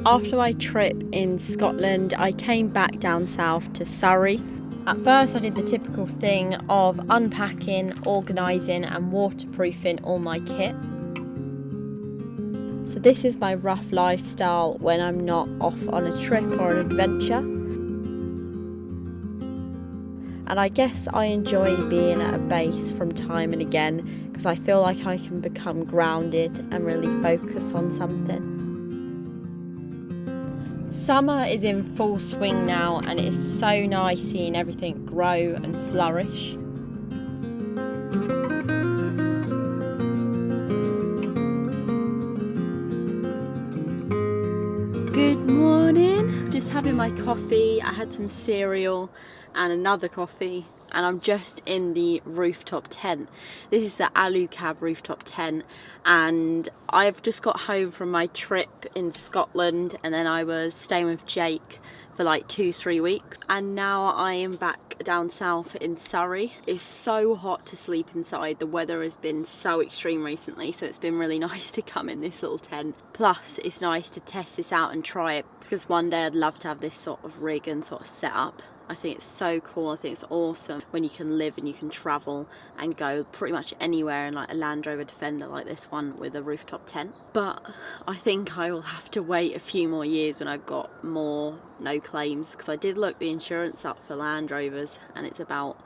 After my trip in Scotland, I came back down south to Surrey. At first I did the typical thing of unpacking, organising and waterproofing all my kit. So this is my rough lifestyle when I'm not off on a trip or an adventure. And I guess I enjoy being at a base from time and again because I feel like I can become grounded and really focus on something. Summer is in full swing now and it is so nice seeing everything grow and flourish. Good morning, just having my coffee. I had some cereal and another coffee and I'm just in the rooftop tent. This is the Alu Cab rooftop tent and I've just got home from my trip in Scotland and then I was staying with Jake for like 2-3 weeks and now I am back down south in Surrey. It's so hot to sleep inside. The weather has been so extreme recently, so it's been really nice to come in this little tent. Plus it's nice to test this out and try it because one day I'd love to have this sort of rig and sort of set up. I think it's so cool. I think it's awesome when you can live and you can travel and go pretty much anywhere in like a Land Rover Defender like this one with a rooftop tent. But I think I will have to wait a few more years when I've got more no claims, because I did look the insurance up for Land Rovers and it's about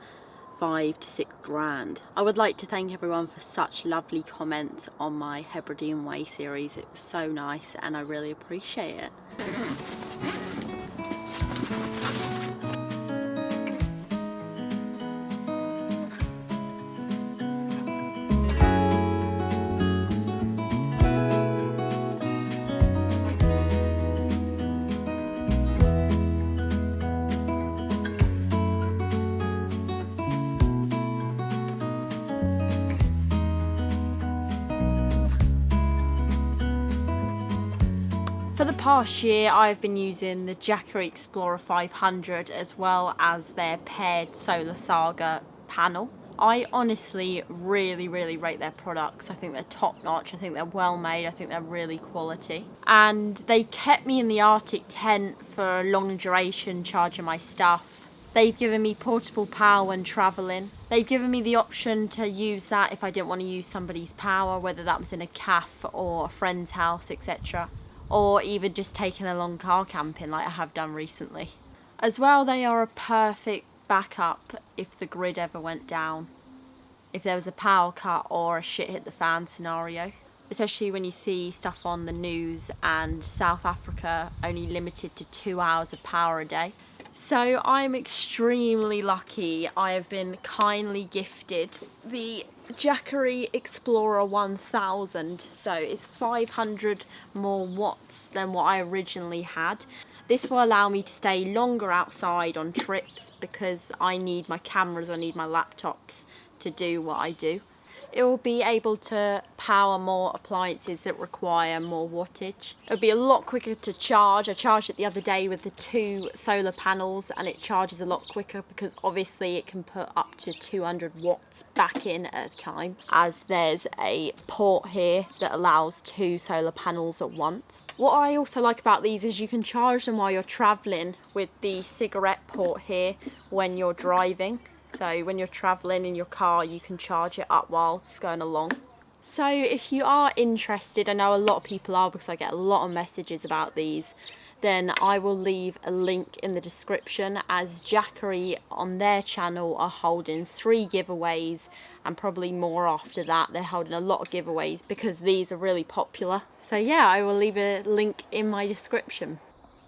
5 to 6 grand. I would like to thank everyone for such lovely comments on my Hebridean Way series. It was so nice and I really appreciate it. For the past year I've been using the Jackery Explorer 500 as well as their paired Solar Saga panel. I honestly really rate their products. I think they're top notch, I think they're well made, I think they're really quality. And they kept me in the Arctic tent for a long duration charging my stuff. They've given me portable power when travelling. They've given me the option to use that if I didn't want to use somebody's power, whether that was in a cafe or a friend's house, etc. Or even just taking a long car camping like I have done recently. As well, they are a perfect backup if the grid ever went down, if there was a power cut or a shit hit the fan scenario, especially when you see stuff on the news and South Africa only limited to 2 hours of power a day. So I'm extremely lucky. I have been kindly gifted the Jackery Explorer 1000, so it's 500 more watts than what I originally had. This will allow me to stay longer outside on trips because I need my cameras, I need my laptops to do what I do. It will be able to power more appliances that require more wattage. It'll be a lot quicker to charge. I charged it the other day with the 2 solar panels and it charges a lot quicker because obviously it can put up to 200 watts back in at a time, as there's a port here that allows 2 solar panels at once. What I also like about these is you can charge them while you're traveling with the cigarette port here when you're driving. So when you're traveling in your car, you can charge it up while just going along. So if you are interested, I know a lot of people are because I get a lot of messages about these, then I will leave a link in the description, as Jackery on their channel are holding 3 giveaways and probably more after that. They're holding a lot of giveaways because these are really popular. So yeah, I will leave a link in my description.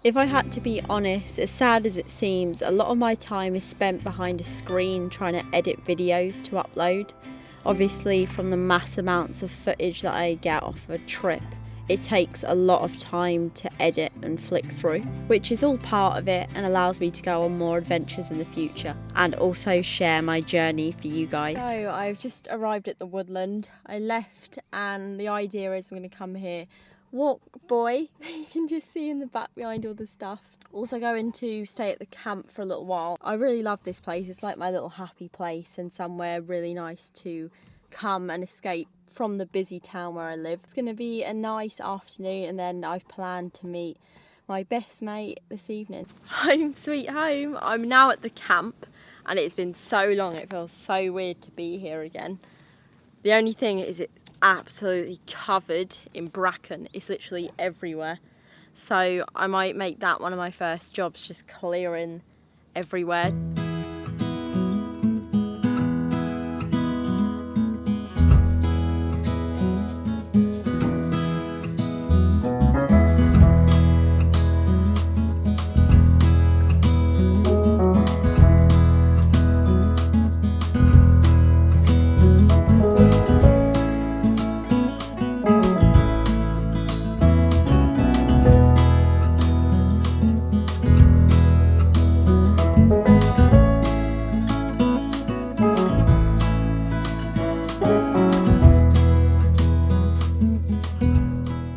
If I had to be honest, as sad as it seems, a lot of my time is spent behind a screen trying to edit videos to upload. Obviously, from the mass amounts of footage that I get off a trip, it takes a lot of time to edit and flick through, which is all part of it and allows me to go on more adventures in the future and also share my journey for you guys. So I've just arrived at the woodland. I left and the idea is I'm going to come here, walk boy, you can just see in the back behind all the stuff. Also going to stay at the camp for a little while. I really love this place. It's like my little happy place and somewhere really nice to come and escape from the busy town where I live. It's going to be a nice afternoon and then I've planned to meet my best mate this evening. Home sweet home. I'm now at the camp and it's been so long, it feels so weird to be here again. The only thing is it's absolutely covered in bracken. It's literally everywhere. So I might make that one of my first jobs, just clearing everywhere.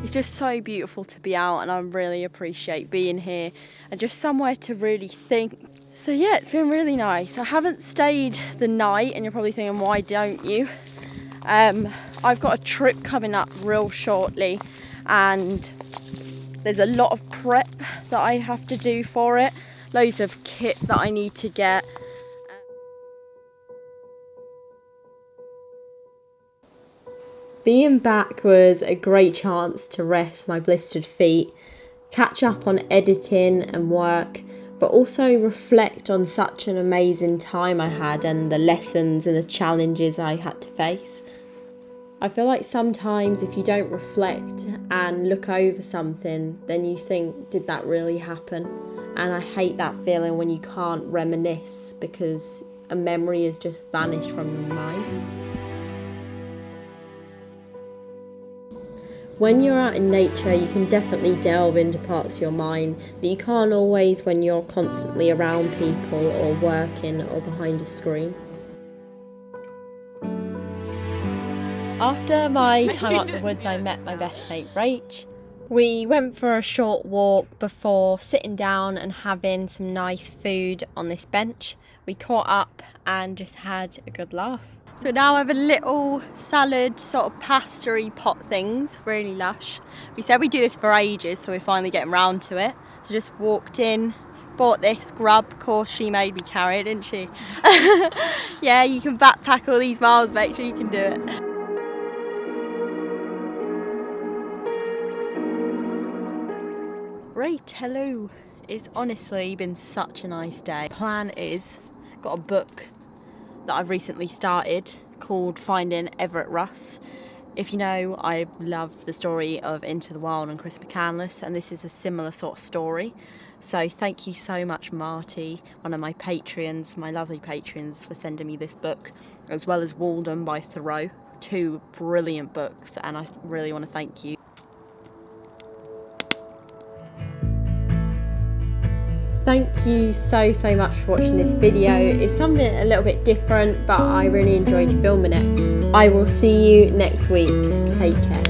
It's just so beautiful to be out and I really appreciate being here and just somewhere to really think. So yeah, it's been really nice. I haven't stayed the night and you're probably thinking, why don't you? I've got a trip coming up real shortly and there's a lot of prep that I have to do for it. Loads of kit that I need to get. Being back was a great chance to rest my blistered feet, catch up on editing and work, but also reflect on such an amazing time I had and the lessons and the challenges I had to face. I feel like sometimes if you don't reflect and look over something, then you think, did that really happen? And I hate that feeling when you can't reminisce because a memory has just vanished from your mind. When you're out in nature, you can definitely delve into parts of your mind that you can't always when you're constantly around people or working or behind a screen. After my time out in the woods, I met my best mate Rach. We went for a short walk before sitting down and having some nice food on this bench. We caught up and just had a good laugh. So now I have a little salad, sort of pastery pot things, really lush. We said we'd do this for ages, so we're finally getting round to it. So just walked in, bought this grub. Of course, she made me carry it, didn't she? Yeah, you can backpack all these miles, make sure you can do it. Right, hello. It's honestly been such a nice day. Plan is, got a book that I've recently started called Finding Everett Russ. If you know, I love the story of Into the Wild and Chris McCandless, and this is a similar sort of story. So thank you so much, Marty, one of my Patreons, my lovely patrons, for sending me this book, as well as Walden by Thoreau. 2 brilliant books, and I really want to thank you. Thank you so much for watching this video. It's something a little bit different, but I really enjoyed filming it. I will see you next week. Take care.